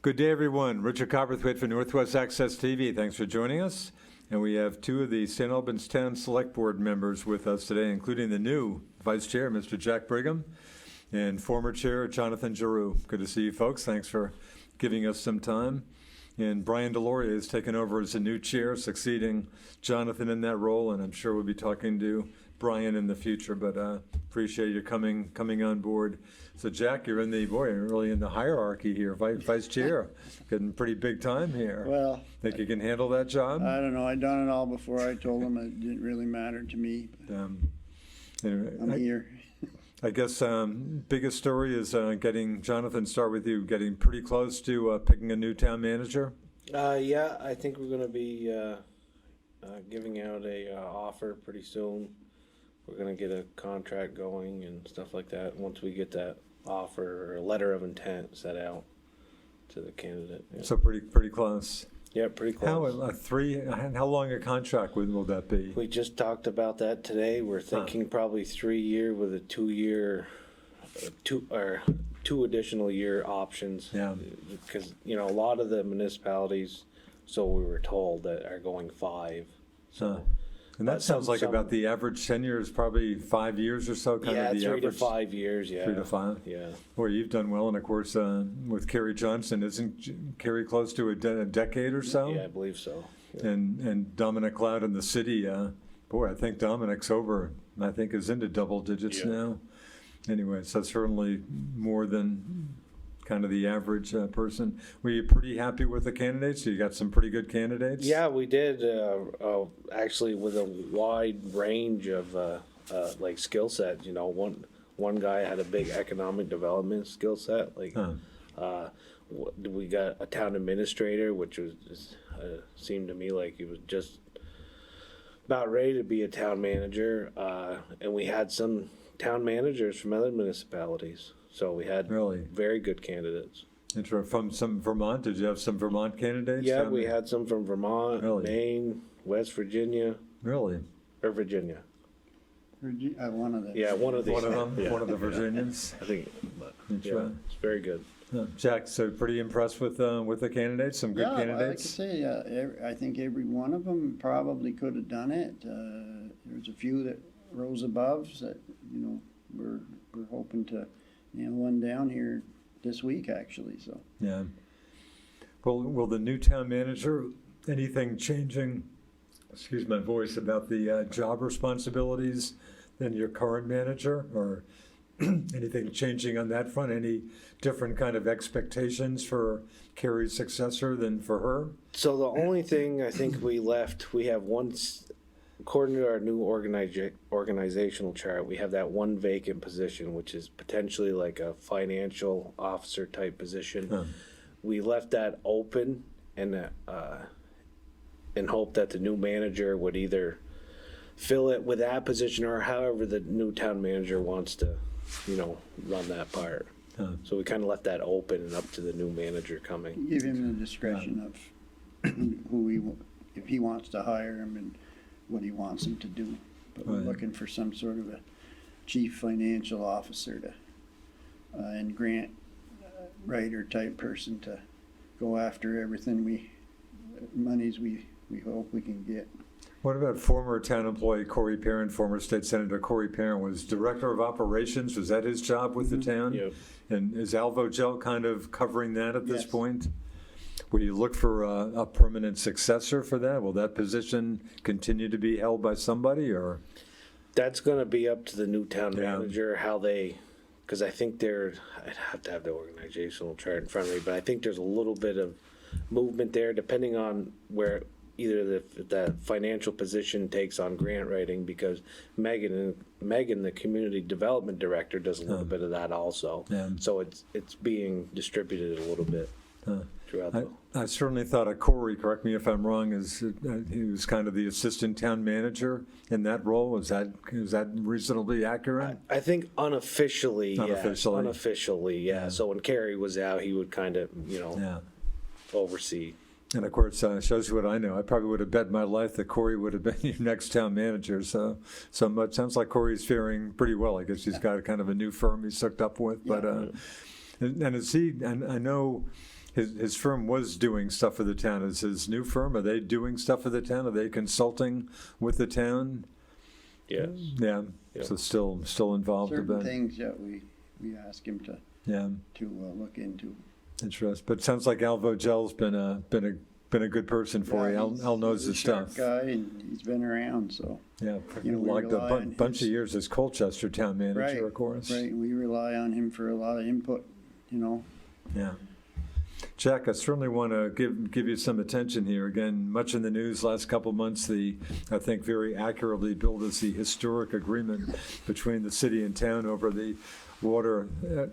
Good day, everyone. Richard Cowperthwait for Northwest Access TV. Thanks for joining us. And we have two of the St. Albans Town Selectboard members with us today, including the new Vice Chair, Mr. Jack Brigham, and former Chair, Jonathan Giroux. Good to see you, folks. Thanks for giving us some time. And Brian Deloria has taken over as the new chair, succeeding Jonathan in that role, and I'm sure we'll be talking to Brian in the future, but appreciate you coming on board. So Jack, you're really in the hierarchy here, Vice Chair, getting pretty big time here. Well, think you can handle that job? I don't know. I'd done it all before. I told him it didn't really matter to me. Anyway, I'm here. I guess biggest story is getting, Jonathan, start with you, getting pretty close to picking a new town manager. Yeah, I think we're going to be giving out a offer pretty soon. We're going to get a contract going and stuff like that once we get that offer or a letter of intent set out to the candidate. Yeah. So pretty close. Yeah, pretty close. How long a contract will that be? We just talked about that today. We're thinking probably 3 year with a 2 year, two additional year options. Yeah. Because, a lot of the municipalities, so we were told, that are going 5. So. And that sounds like about the average tenure is probably 5 years or so, kind of the 3 average. to 5 years, yeah. 3 to 5? Yeah. Well, you've done well, and of course, with Kerry Johnson, isn't Kerry close to a decade or so? Yeah, I believe so. Yeah. And Dominic Cloud in the city, I think Dominic's is into double digits now. Anyway, so certainly more than kind of the average person. Were you pretty happy with the candidates? You got some pretty good candidates? Yeah, we did. Actually, with a wide range of like skill sets. One guy had a big economic development skill set. We got a town administrator, which was seemed to me like he was just about ready to be a town manager. And we had some town managers from other municipalities. So we had very good candidates. From some Vermont? Did you have some Vermont candidates? Yeah, we had some from Vermont, Maine, West Virginia. Really? Or Virginia. One of them. Yeah, one of these. One of them? Yeah. One of the Virginians? I think, it's very good. Jack, so pretty impressed with the candidates? Some good candidates? Like I say, I think every one of them probably could have done it. There's a few that rose above that, we're hoping to one down here this week, actually. So yeah. Well, will the new town manager, anything changing? Excuse my voice, about the job responsibilities than your current manager, or anything changing on that front? Any different kind of expectations for Kerry's successor than for her? So the only thing I think we have one. According to our new organizational chart, we have that one vacant position, which is potentially like a financial officer type position. We left that open and hope that the new manager would either fill it with that position or however the new town manager wants to, run that part. So we kind of left that open and up to the new manager coming. Give him the discretion of if he wants to hire him and what he wants him to do. But we're looking for some sort of a chief financial officer and grant writer type person to go after everything monies we hope we can get. What about former town employee Corey Parent, former state senator Corey Parent was director of operations? Was that his job with the town? Yep. And is Alvo Gel kind of covering that at this point? Will you look for a permanent successor for that? Will that position continue to be held by somebody, or? That's going to be up to the new town manager, because I think I'd have to have the organizational chart in front of me, but I think there's a little bit of movement there depending on where either the financial position takes on grant writing, because Megan, the community development director, does a little bit of that also. Yeah. So it's being distributed a little bit. I certainly thought of Corey, correct me if I'm wrong, he was kind of the assistant town manager in that role. Is that reasonably accurate? I think unofficially, yeah. So when Kerry was out, he would kind of, oversee. And of course, shows you what I know. I probably would have bet my life that Corey would have been your next town manager. So much sounds like Corey's faring pretty well. I guess he's got kind of a new firm he's hooked up with. But and is he? And I know his firm was doing stuff for the town. Is his new firm, are they doing stuff for the town? Are they consulting with the town? Yes. Yeah, Yeah. so still involved a Certain bit. things that we ask him to Yeah, look into. interesting. But it sounds like Al Vogel's been a good person for you. Yeah, Al knows he's a his sharp stuff. guy, and he's been around, so. Yeah, You know, we logged a rely on bunch his- of years as Colchester town manager, Right, of course. Right, we rely on him for a lot of input, you know. Yeah. Jack, I certainly want to give you some attention here. Again, much in the news last couple of months, I think very accurately billed as the historic agreement between the city and town over the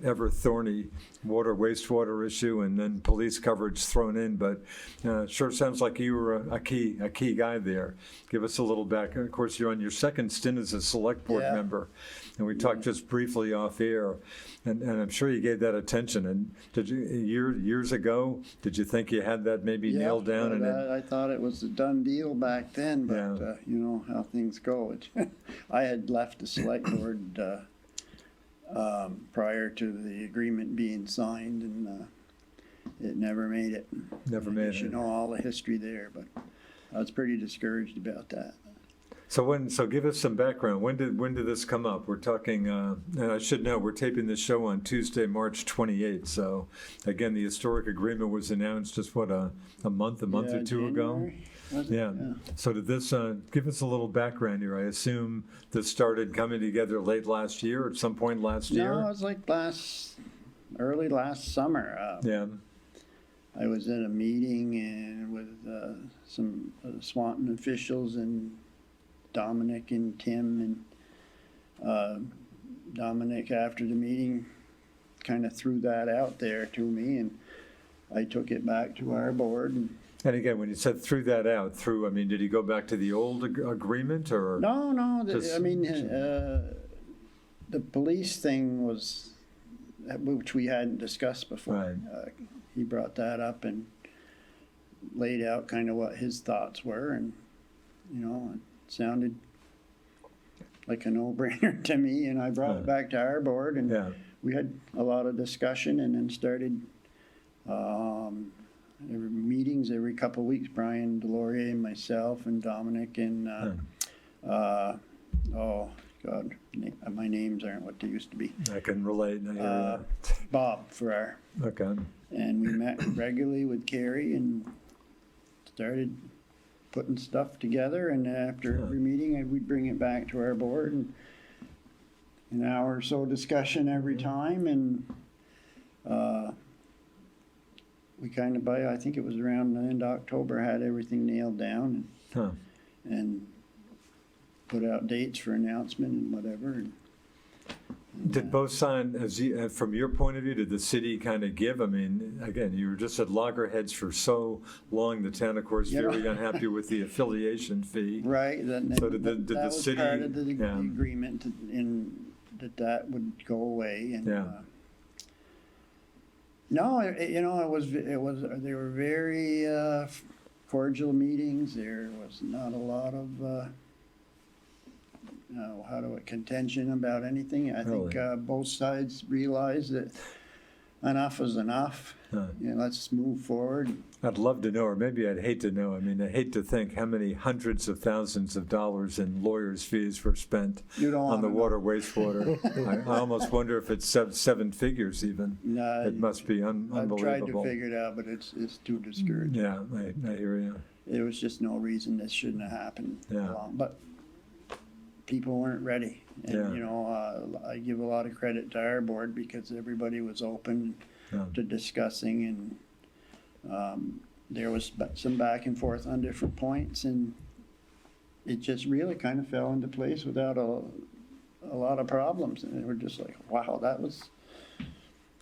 ever thorny water wastewater issue, and then police coverage thrown in. But sure sounds like you were a key guy there. Give us a little back. Of course, you're on your second stint as a select board Yeah. member, and we talked just briefly off air, and I'm sure you gave that attention. And did you years ago? Did you think you had that maybe nailed down? Yeah, And then, I thought it was a done deal back then, but Yeah. you know how things go. I had left the select board prior to the agreement being signed, and it never made it. Never I made guess it. You know all the history there, but I was pretty discouraged about that. So give us some background. When did this come up? We're talking, and I should know, we're taping this show on Tuesday, March 28th. So again, the historic agreement was announced just a month Yeah, or two ago. January, was it? Yeah. So did this, give us a little background here. I assume this started coming together late last year, at some point last year? No, it was like early last summer. Yeah, I was at a meeting and with some Swanton officials and Dominic and Tim, and Dominic after the meeting kind of threw that out there to me, and I took it back to our board. and again, when you said threw that out, I mean, did he go back to the old agreement, or? No, Just- I mean, the police thing was, which we hadn't discussed before. Right. He brought that up and laid out kind of what his thoughts were, and, you know, it sounded like a no-brainer to me, and I brought it back to our board, and Yeah, we had a lot of discussion, and then started meetings every couple of weeks. Brian Delorier and myself and Dominic and oh God, my names aren't what they used to be. I can relate. I hear Bob for our, you. Okay. and we met regularly with Carrie and started putting stuff together. And after every meeting, we'd bring it back to our board, and an hour or so discussion every time, and we kind of I think it was around the end of October, had everything nailed down, Huh. and put out dates for announcement and whatever. And Did both sides, from your point of view, did the city kind of give? I mean, again, you were just at loggerheads for so long. The town, of course, Yeah. very unhappy with the affiliation fee. Right, then So did the that was city- part of the yeah. agreement, that would go away, and Yeah. no, you know, it was they were very cordial meetings. There was not a lot of contention about anything. I think Really? both sides realized that enough is enough. Huh. Let's move forward. I'd love to know, or maybe I'd hate to know. I mean, I hate to think how many hundreds of thousands of dollars in lawyers' fees were spent You don't on the wanna know. water wastewater. I almost wonder if it's seven figures even. No, It must be I've tried to unbelievable. figure it out, but it's too discouraging. Yeah, I hear you. There was just no reason this shouldn't have happened. Yeah. But people weren't ready. And, Yeah. you know, I give a lot of credit to our board because everybody was open Yeah. to discussing, and there was some back and forth on different points, and it just really kind of fell into place without a lot of problems. And we're just like, wow, that was...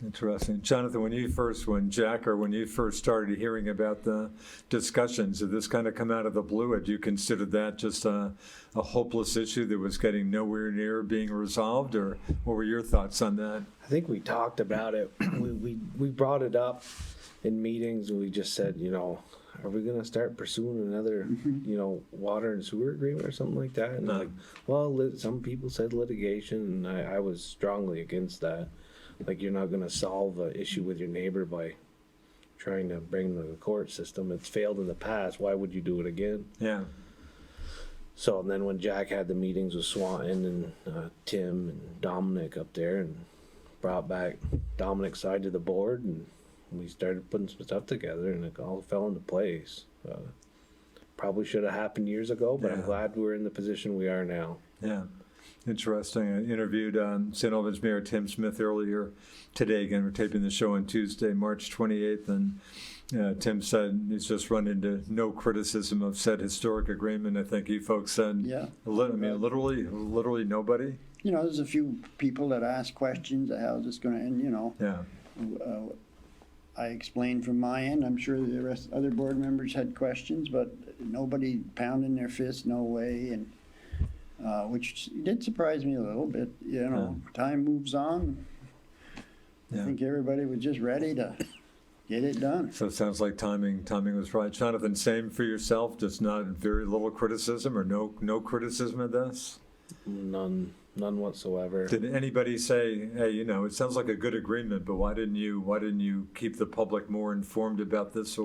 Interesting. Jonathan, when you first started hearing about the discussions, did this kind of come out of the blue? Had you considered that just a hopeless issue that was getting nowhere near being resolved, or what were your thoughts on that? I think we talked about it. We brought it up in meetings, and we just said, you know, are we gonna start pursuing another, you know, water and sewer agreement or something like that? And No. like, well, some people said litigation, and I was strongly against that. Like, you're not gonna solve an issue with your neighbor by trying to bring to the court system. It's failed in the past. Why would you do it again? Yeah. So and then when Jack had the meetings with Swanton and Tim and Dominic up there and brought back Dominic's side to the board, and we started putting some stuff together, and it all fell into place. Probably should have happened years ago, but I'm Yeah. glad we're in the position we are now. Yeah, interesting. I interviewed St. Albans Mayor Tim Smith earlier today. Again, we're taping the show on Tuesday, March 28th, and Tim said he's just run into no criticism of said historic agreement. I think you folks said, Yeah. I mean, literally nobody. You know, there's a few people that ask questions, how's this gonna end, you know. Yeah, I explained from my end, I'm sure the other board members had questions, but nobody pounding their fist, no way, and, which did surprise me a little bit, you know, time moves on. I yeah. think everybody was just ready to get it done. So it sounds like timing was right. Jonathan, same for yourself, just not very little criticism or no criticism of this? None whatsoever. Did anybody say, hey, you know, it sounds like a good agreement, but why didn't you keep the public more informed about this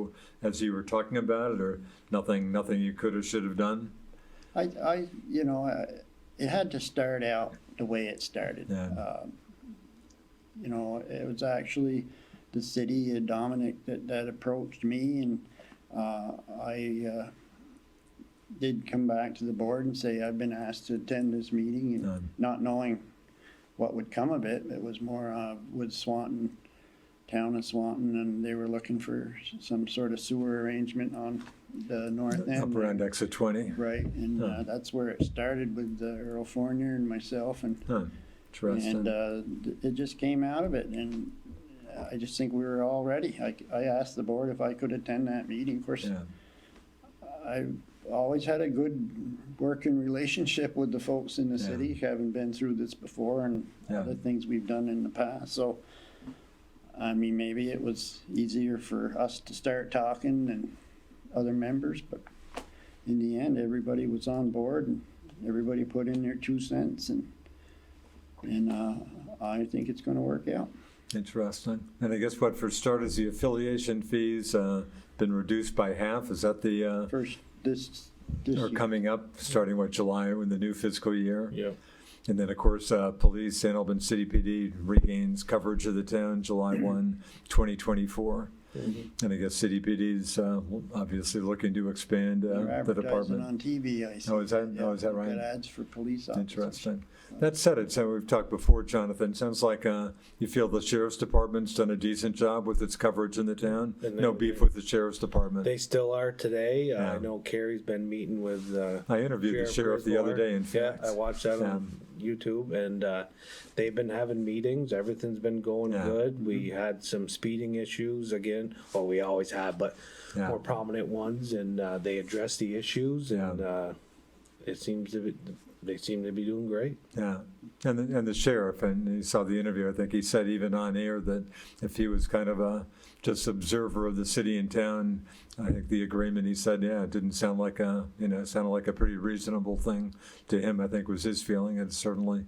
as you were talking about it, or nothing you could or should have done? You know, it had to start out the way it started. Yeah. You know, it was actually the city, Dominic, that approached me, and I did come back to the board and say, I've been asked to attend this meeting, and not knowing what would come of it. It was more with Swanton, town of Swanton, and they were looking for some sort of sewer arrangement on the north end. Up around exit 20? Right, and that's where it started with Earl Fournier and myself, and Interesting. it just came out of it, and I just think we were all ready. I asked the board if I could attend that meeting. Of course, Yeah. I've always had a good working relationship with the folks in the Yeah. city, having been through this before and Yeah. other things we've done in the past. So, I mean, maybe it was easier for us to start talking than other members, but in the end, everybody was on board and everybody put in their 2 cents, and I think it's going to work out. Interesting. And I guess what, for starters, the affiliation fees been reduced by half? Is that the, First, this or year. coming up, starting what, July in the new fiscal year? Yeah. And then, of course, police, St. Albans City PD regains coverage of the town July 1, 2024. And I guess City PD's obviously looking to expand They're the advertising department. on TV, I see. Oh, is that right? Got ads for police officers. Interesting. That said, it so we've talked before, Jonathan. Sounds like you feel the sheriff's department's done a decent job with its coverage in the town. And No beef with the sheriff's department. They still are today. Yeah. I know Carrie's been meeting with. I interviewed the sheriff the other day. In fact, Yeah, I watched that on YouTube, and they've been having meetings. Everything's been going Yeah. good. We had some speeding issues again. Well, we always have, but Yeah. more prominent ones, and they addressed the issues, and it seems to be. They seem to be doing great. Yeah, and the sheriff, and you saw the interview, I think he said even on air that if he was kind of a just observer of the city and town, I think the agreement, he said, yeah, it didn't sound like sounded like a pretty reasonable thing to him, I think was his feeling. It certainly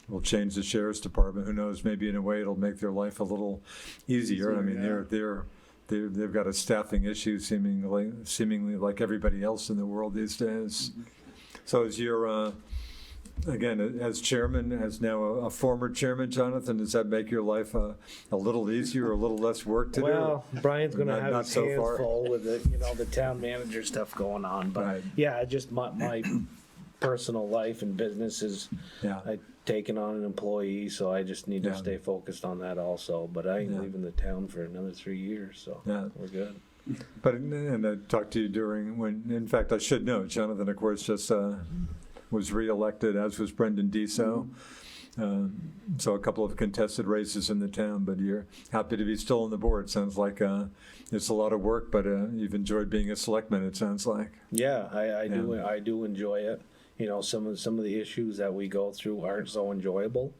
will change the sheriff's department. Who knows, maybe in a way it'll make their life a little easier. I mean, yeah. they've got a staffing issue seemingly like everybody else in the world these days. So as you're, again, as chairman, as now a former chairman, Jonathan, does that make your life a little easier or a little less work to do? Well, Brian's going to have Not his so hands far. full with the town manager stuff going on. But Right. yeah, just my personal life and business is Yeah. I taken on an employee, so I just need to Yeah. stay focused on that also. But I ain't Yeah. leaving the town for another 3 years, so Yeah. we're good. But, and I talked to you in fact, I should know, Jonathan, of course, just was reelected, as was Brendan Deso. So a couple of contested races in the town, but you're happy to be still on the board. Sounds like it's a lot of work, but you've enjoyed being a selectman, it sounds like. Yeah, I do enjoy it. You know, some of the issues that we go through aren't so enjoyable.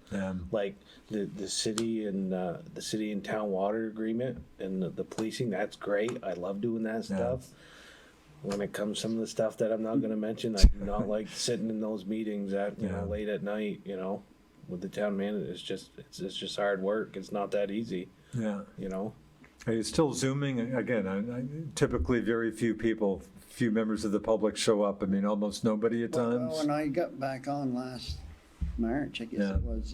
Like the city and town water agreement and the policing. That's great. I love doing that stuff. When it comes some of the stuff that I'm not going to mention, I do not like sitting in those meetings at late at night. You know, with the town manager, it's just hard work. It's not that easy. Yeah. You know. Are you still Zooming? Again, typically very few members of the public show up. I mean, almost nobody at Well, times. when I got back on last March, I guess Yeah. it was,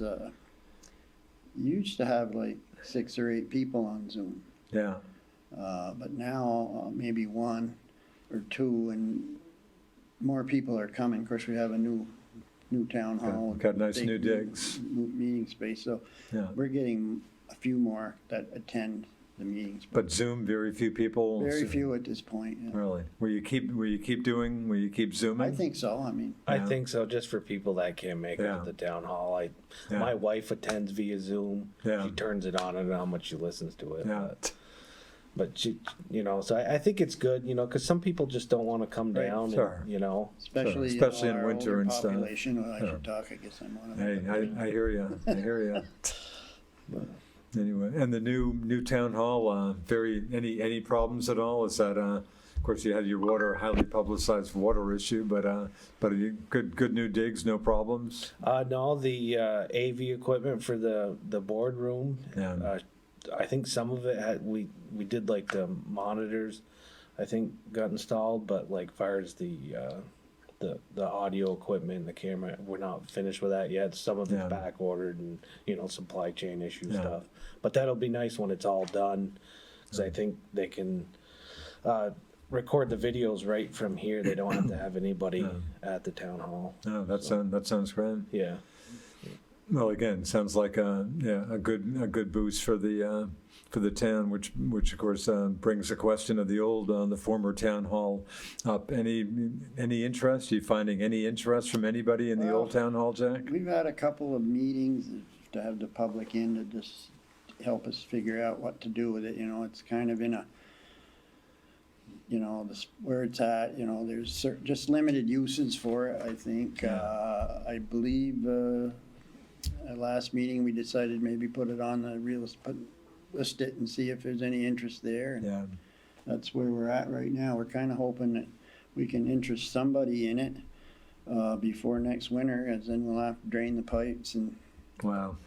you used to have like 6 or 8 people on Zoom. Yeah, But now maybe 1 or 2, and more people are coming. Of course, we have a new town hall. got nice big new digs. Meeting space, so yeah. we're getting a few more that attend the meetings. But Zoom, very few people. Very few at this point. Yeah. Really? Will you keep Zooming? I think so. I mean, I Yeah. think so, just for people that can't make it Yeah. to the town hall. Yeah. My wife attends via Zoom. Yeah. She turns it on and how much she listens to it. Yeah. But she, so I think it's good, because some people just don't want to come Right. down. Sure. And, especially, Especially in our winter older and stuff. population. Well, I Sure. should talk. I guess I'm one of Hey, them. I hear you. I hear you. Anyway, and the new town hall. Any problems at all? Is that of course you had your highly publicized water issue, but good new digs, no problems. No, the AV equipment for the boardroom. Yeah. I think some of it we did like the monitors. I think got installed, but like far as the audio equipment, the camera, we're not finished with that yet. Some of it's Yeah. back ordered and supply chain issue Yeah. stuff. But that'll be nice when it's all done, because I think they can record the videos right from here. They don't have to have anybody at the town hall. No, that sounds great. Yeah. Well, again, sounds like a good boost for the town, which of course brings the question of the former town hall up. Any interest? Are you finding any interest from anybody in the old town hall, Jack? We've had a couple of meetings to have the public in to just help us figure out what to do with it. It's kind of in a, where it's at. There's just limited uses for it. I think. I believe at last meeting we decided maybe put it on the list it and see if there's any interest there. And Yeah. that's where we're at right now. We're kind of hoping that we can interest somebody in it before next winter, as then we'll have to drain the pipes and Wow.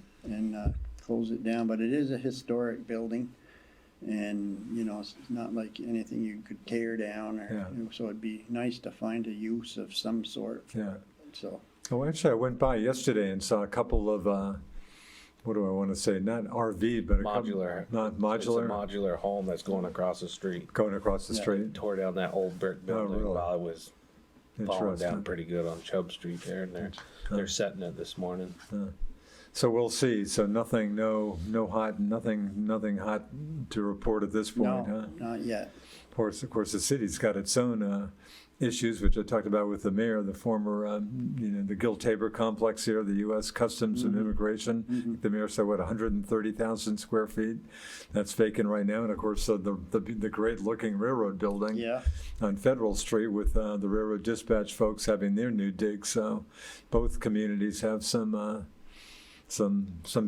close it down. But it is a historic building, and it's not like anything you could tear down, or so it'd be nice to find a use of some sort. Yeah. So Oh, actually, I went by yesterday and saw a couple of what do I want to say? Not RV, but Modular. Not It's modular. a modular home that's going across the street. Going across the Yeah. street. Tore down that old brick building really? while it was falling down Interesting. pretty good on Chubb Street there, and they're setting it this morning. So we'll see. So nothing hot to report at this point, no, huh? not yet. Of course, the city's got its own issues, which I talked about with the mayor, the former, the Gil Tabor complex here, the U.S. Customs and Immigration. The mayor said, 130,000 square feet? That's vacant right now. And of course, the great-looking railroad building Yeah. on Federal Street with the railroad dispatch folks having their new dig. So both communities have some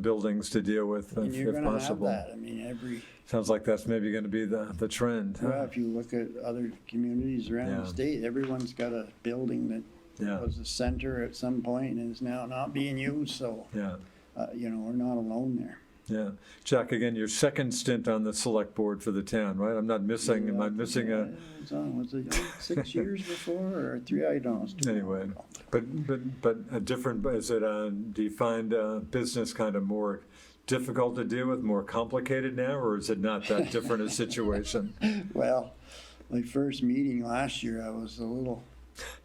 buildings to deal with, And you're if going to have possible. that. I mean, Sounds like that's maybe going to be the trend. huh? if you look at other communities around Yeah. the state, everyone's got a building that Yeah. was a center at some point and is now not being used. So, Yeah. we're not alone there. Yeah. Jack, again, your second stint on the select board for the town, right? Am I missing a, Was it 6 years before or 3? I don't know. It's too long anyway, ago. but a different, is it, do you find business kind of more difficult to deal with, more complicated now, or is it not that different a situation? Well, my first meeting last year, I was a little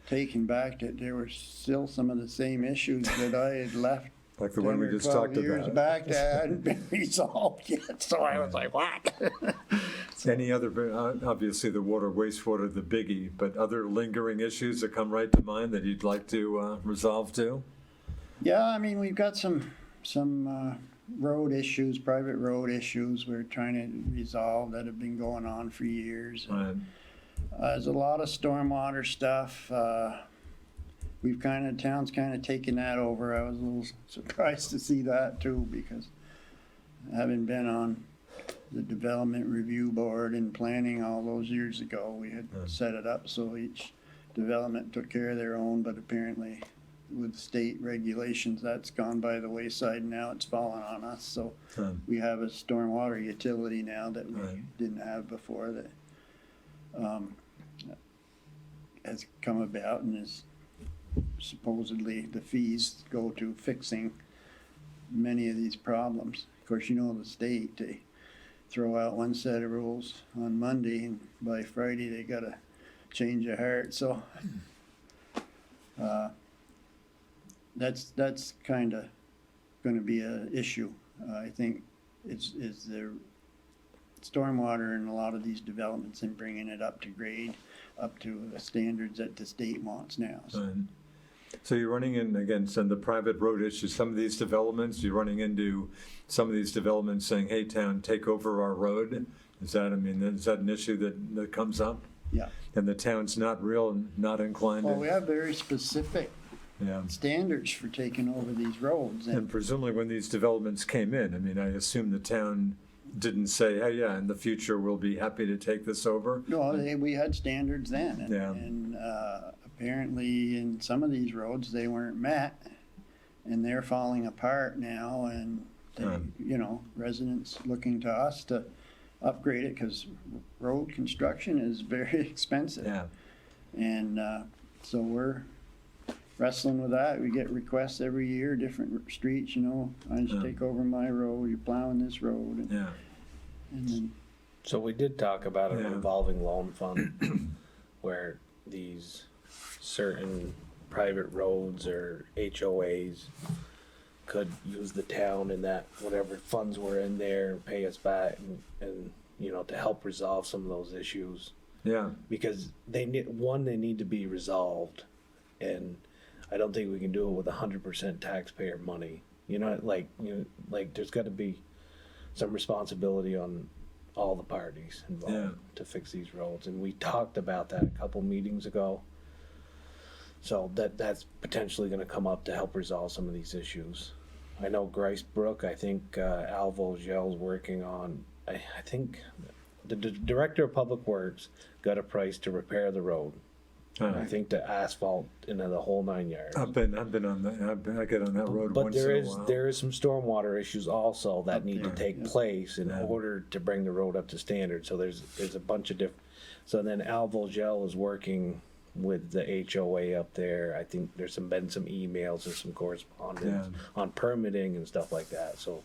taken back that there were still some of the same issues that I had left Like the one we 10 or just 12 talked years about? back that hadn't been resolved yet. So I was like, what? Any other, obviously the water, wastewater, the biggie, but other lingering issues that come right to mind that you'd like to resolve too? Yeah, I mean, we've got some road issues, private road issues we're trying to resolve that have been going on for years. Right. There's a lot of stormwater stuff. Town's kind of taken that over. I was a little surprised to see that too, because having been on the development review board and planning all those years ago, we had set it up so each development took care of their own, but apparently with state regulations, that's gone by the wayside, and now it's fallen on us, so we have a stormwater utility now that we Right. didn't have before that has come about, and is supposedly the fees go to fixing many of these problems. Of course, you know the state, they throw out one set of rules on Monday, and by Friday they gotta change their heart, so that's kinda gonna be a issue. I think is the stormwater in a lot of these developments and bringing it up to grade, up to the standards that the state wants now. So Right. So you're running in against some of the private road issues, some of these developments, you're running into some of these developments saying, hey, town, take over our road? Is that an issue that comes up? Yeah. And the town's not inclined Well, we to? have very specific Yeah. standards for taking over these roads, And and presumably when these developments came in, I mean, I assume the town didn't say, hey, yeah, in the future, we'll be happy to take this over? no, we had standards then, Yeah. and apparently in some of these roads, they weren't met, and they're falling apart now, and they, residents looking to us to upgrade it, because road construction is very expensive. Yeah. And so we're wrestling with that. We get requests every year, different streets, I just Yeah. take over my road, you're plowing this road, and Yeah. then, So we did talk about a Yeah. revolving loan fund where these certain private roads or HOAs could use the town and that whatever funds were in there and pay us back and to help resolve some of those issues. Yeah. Because they need to be resolved, and I don't think we can do it with 100% taxpayer money. There's got to be some responsibility on all the parties involved Yeah. to fix these roads, and we talked about that a couple meetings ago. So that's potentially going to come up to help resolve some of these issues. I know Grice Brook, I think Alvo Gel's working on, I think the director of public works got a price to repair the road. I think the asphalt and the whole 9 yards. I've been on that, I get on that road But once in a while. there is some stormwater issues also that Up need to there, take yeah. place in Yeah. order to bring the road up to standard. So there's a bunch of different. So then Al Vogel is working with the HOA up there. I think there's been some emails and some correspondence on permitting and stuff like that. So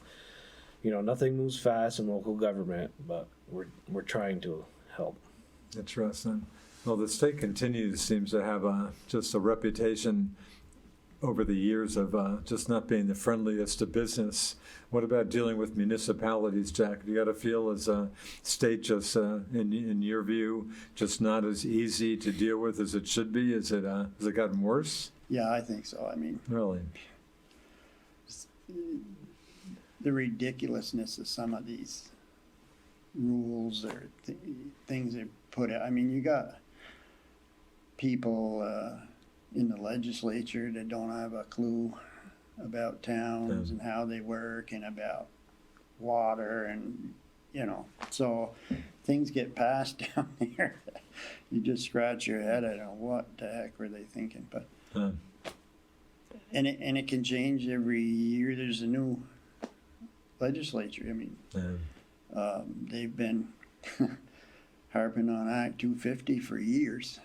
nothing moves fast in local government, but we're trying to help. Interesting. Well, the state seems to have just a reputation over the years of just not being the friendliest to business. What about dealing with municipalities, Jack? Have you got a feel as a state just, in your view, just not as easy to deal with as it should be? Has it gotten worse? yeah, I think so. I mean, Really? the ridiculousness of some of these rules or things they put out. I mean, you got people in the legislature that don't have a clue about towns and how they work and about water, and so things get passed down there. You just scratch your head. I don't know what the heck were they thinking, but and it can change every year. There's a new legislature. I mean, they've been harping on Act 250 for years.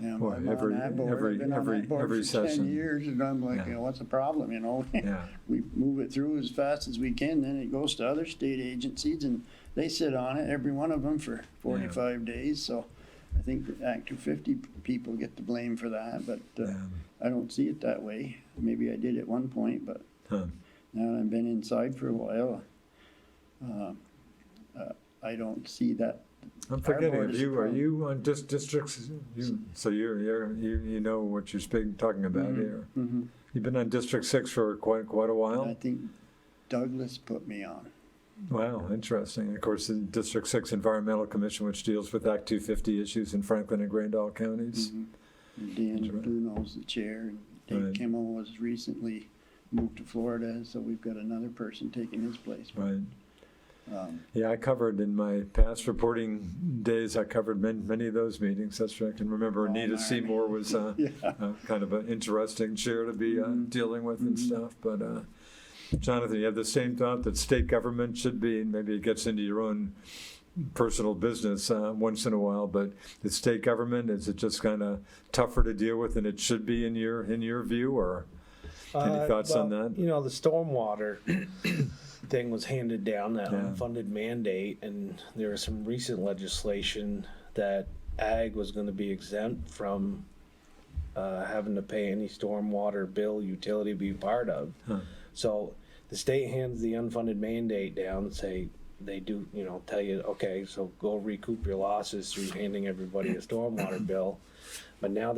Boy, I'm on that board. I've been on that board every for 10 session. years, and I'm like, Yeah. what's the problem, Yeah. We move it through as fast as we can, then it goes to other state agencies, and they sit on it, every one of them, for 45 days, so I think the Act 250 people get the blame for that, but I don't see it that way. Maybe I did at one point, but now that I've been inside for a while, I don't see that. I'm Our forgetting, board is a are problem. you on districts? So you know what you're talking about here. Mhm. You've been on District 6 for quite a I while? think Douglas put me on. Wow, interesting. Of course, the District 6 Environmental Commission, which deals with Act 250 issues in Franklin and Grandall counties. And Dan Bruno's the chair, and Dave Right. Kimmel was recently moved to Florida, so we've got another person taking his place. Right. Yeah, I covered in my past reporting days, I covered many of those meetings. That's right. I can remember Anita Marty. Seymour was Yeah. kind of an interesting chair to be dealing with and stuff. But Jonathan, you have the same thought that state government should be, and maybe it gets into your own personal business once in a while, but the state government, is it just kind of tougher to deal with than it should be in your view, or any thoughts on that? You know, the stormwater thing was handed down, that Yeah. unfunded mandate, and there was some recent legislation that ag was going to be exempt from having to pay any stormwater bill utility be part of. Huh. So the state hands the unfunded mandate down and say, they do, you know, tell you, okay, so go recoup your losses through handing everybody a stormwater bill. But now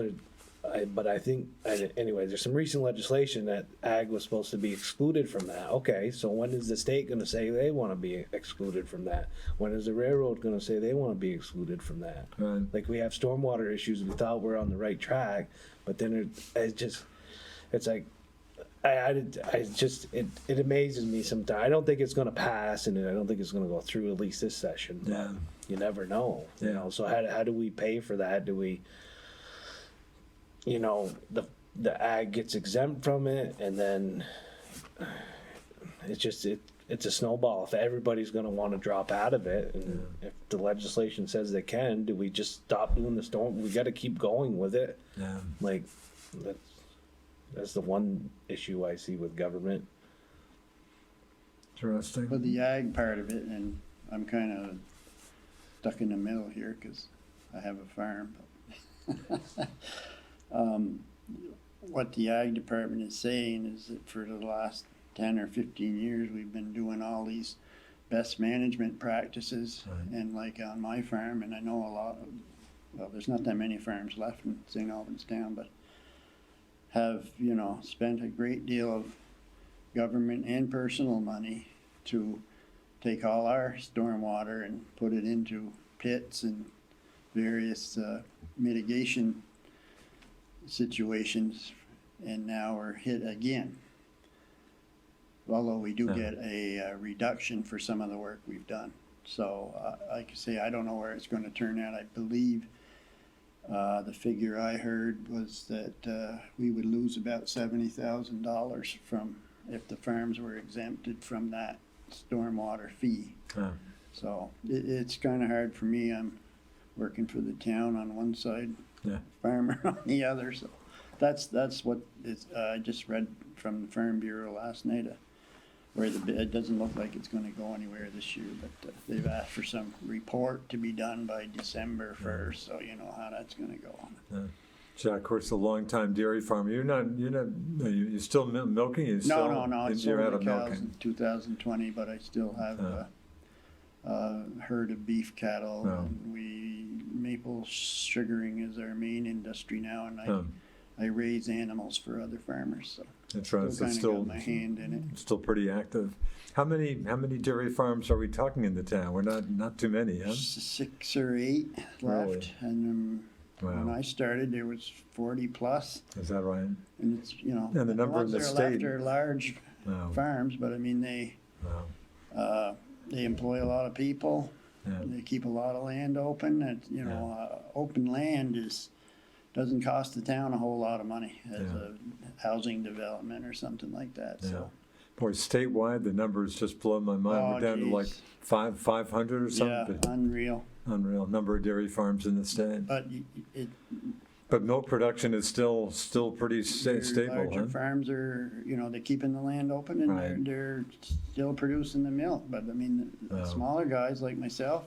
I think, anyway, there's some recent legislation that ag was supposed to be excluded from that. Okay, so when is the state gonna say they wanna be excluded from that? When is the railroad gonna say they wanna be excluded from that? Right. Like, we have stormwater issues, we thought we're on the right track, but then it's like, it amazes me sometimes. I don't think it's gonna pass, and I don't think it's gonna go through at least this session. But Yeah. you never know, you Yeah. know, so how do we pay for that? Do we, you know, the ag gets exempt from it, and then it's a snowball. If everybody's gonna wanna drop out of it, and if the legislation says they can, do we just stop doing the storm? We gotta keep going with it. Yeah. Like, that's the one issue I see with government. Interesting. But the ag part of it, and I'm kind of stuck in the middle here because I have a farm. What the ag department is saying is that for the last 10 or 15 years, we've been doing all these best management practices. Right. And like on my farm, and I know a lot of, well, there's not that many farms left in St. Albans Town, but have, you know, spent a great deal of government and personal money to take all our stormwater and put it into pits and various mitigation situations, and now we're hit again. Although we do get a reduction for some of the work we've done. So like I say, I don't know where it's going to turn out. I believe the figure I heard was that we would lose about $70,000 from if the farms were exempted from that stormwater fee. Oh. So it's kind of hard for me. I'm working for the town on one side, Yeah. farmer on the other. So that's what I just read from the Farm Bureau last night, where it doesn't look like it's going to go anywhere this year. But they've asked for some report to be done by December 1st, so you know how that's going to go. Jack, of course, a long-time dairy farmer. You're still milking? No. I You're out sold of the cows milking. in 2020, but I still have a herd of beef cattle. Oh. And maple sugaring is our main industry now, and I raise animals for other farmers. So That's right. still It's kind of got my hand in it. still pretty active. How many dairy farms are we talking in the town? We're not too many, huh? 6 or 8 left, Really? and when Wow. I started, there was 40 plus, Is that right? and it's And the number ones in the that are state. left are large Wow. farms, but I mean they employ a lot of people. Yeah. They keep a lot of land open. And open land doesn't cost the town a whole lot of money as a housing development or something like that. Yeah. So Boy, statewide, the numbers just blow my mind. Oh, We're down to like geez. 500 or yeah, something. unreal. Unreal number of dairy farms in the state. But But milk production is still pretty stable, larger huh? farms are, they're keeping the land open and Right. they're still producing the milk. But I mean, the Wow. smaller guys like myself,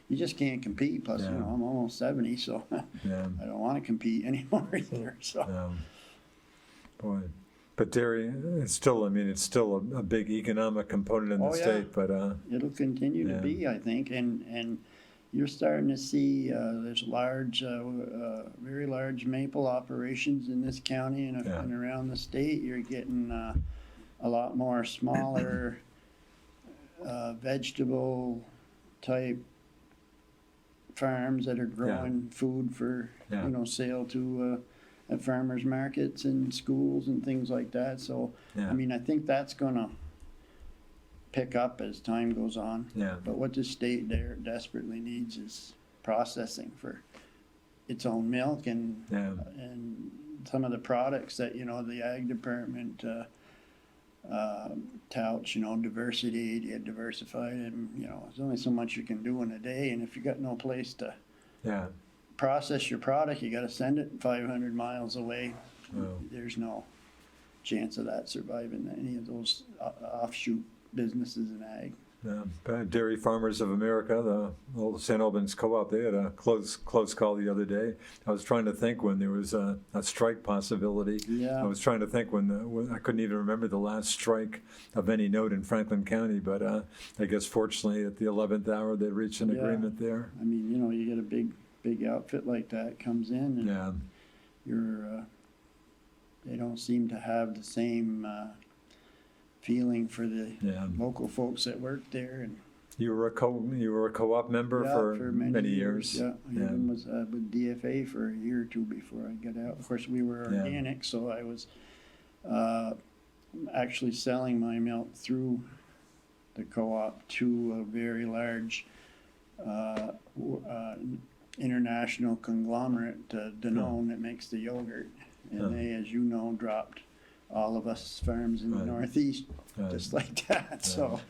you just can't compete. Plus, Yeah. I'm almost 70, so Yeah. I don't want to compete anymore either. So Boy, but dairy is still. I mean, it's still a big economic component in the Oh, yeah. state. But it'll continue Yeah. to be, I think, and you're starting to see there's very large maple operations in this county and, Yeah. and around the state. You're getting a lot more smaller vegetable type farms that are growing food for Yeah. sale to at farmers markets and schools and things like that. So yeah, I mean, I think that's gonna pick up as time goes on. Yeah. But what the state there desperately needs is processing for its own milk and some of the products that, the ag department, touts, diversity, to get diversified, and, there's only so much you can do in a day, and if you got no place to process your product, you gotta send it 500 miles away. Wow. There's no chance of that surviving any of those offshoot businesses in ag. Dairy Farmers of America, the old St. Albans Co-op, they had a close call the other day. I was trying to think when there was a strike possibility. Yeah. I was trying to think when I couldn't even remember the last strike of any note in Franklin County, but I guess fortunately at the 11th hour they reached an agreement there. I mean, you get a big outfit like that comes in, and they don't seem to have the same feeling for the local folks that work there. And you were a co-op member for many years. Yeah, I even was with DFA for a year or two before I got out. Of course, we were organic, so I was actually selling my milk through the co-op to a very large international conglomerate, Danone, that makes the yogurt. And they, as you know, dropped all of us farms in the Northeast just like that. So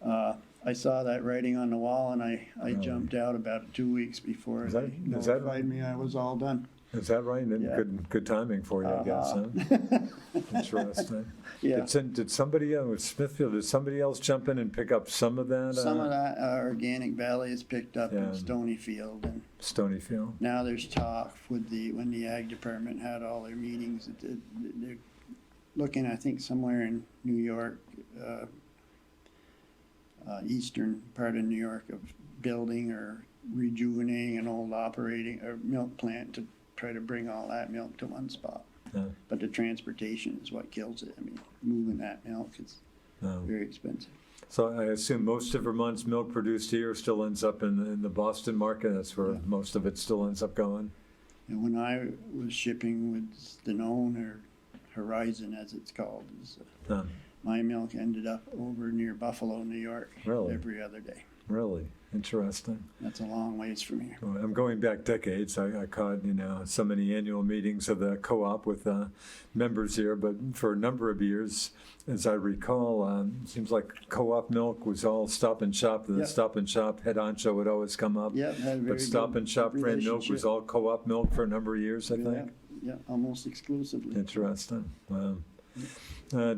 I saw that writing on the wall, and I jumped out about 2 weeks before they notified me I was all done. Is that right? And good timing for you, I guess, huh? Interesting. Yeah. Did somebody with Smithfield, did somebody else jump in and pick up some of that? Some of that Organic Valley is picked up in Stonyfield. And Stonyfield. now there's talk when the ag department had all their meetings, they're looking, I think, somewhere in New York, eastern part of New York, of building or rejuvenating an old operating or milk plant to try to bring all that milk to one spot. But the transportation is what kills it. I mean, moving that milk is very expensive. So I assume most of Vermont's milk produced here still ends up in the Boston market. That's where most of it still ends up going. And when I was shipping with Danone, or Horizon as it's called, my milk ended up over near Buffalo, New York, every other day. Really? Interesting. That's a long ways from here. Well, I'm going back decades. I caught, so many annual meetings of the co-op with members here, but for a number of years, as I recall, it seems like co-op milk was all Stop and Shop. The Stop and Shop head honcho would always come up. Yeah, had a very but Stop and Shop brand milk was all co-op milk for a number of years, I think. Yeah, almost exclusively. Interesting. Wow.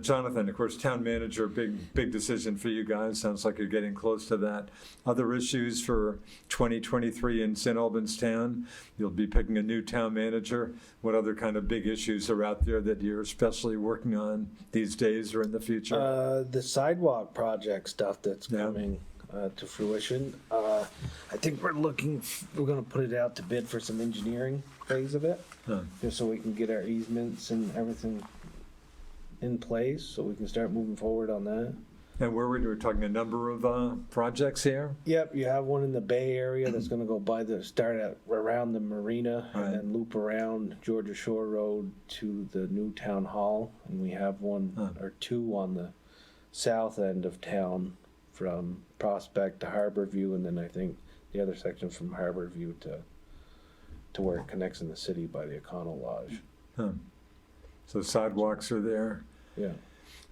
Jonathan, of course, town manager, big decision for you guys. Sounds like you're getting close to that. Other issues for 2023 in St. Albans Town? You'll be picking a new town manager. What other kind of big issues are out there that you're especially working on these days or in the future? The sidewalk project stuff that's coming to fruition. I think we're going to put it out to bid for some engineering phase of it, just so we can get our easements and everything in place, so we can start moving forward on that. And we're talking a number of projects here? Yep, you have one in the Bay Area that's going to go start around the marina and then loop around Georgia Shore Road to the new town hall. And we have one or two on the south end of town from Prospect to Harborview, and then I think the other section from Harborview to where it connects in the city by the Econo Lodge. So sidewalks are there. Yeah.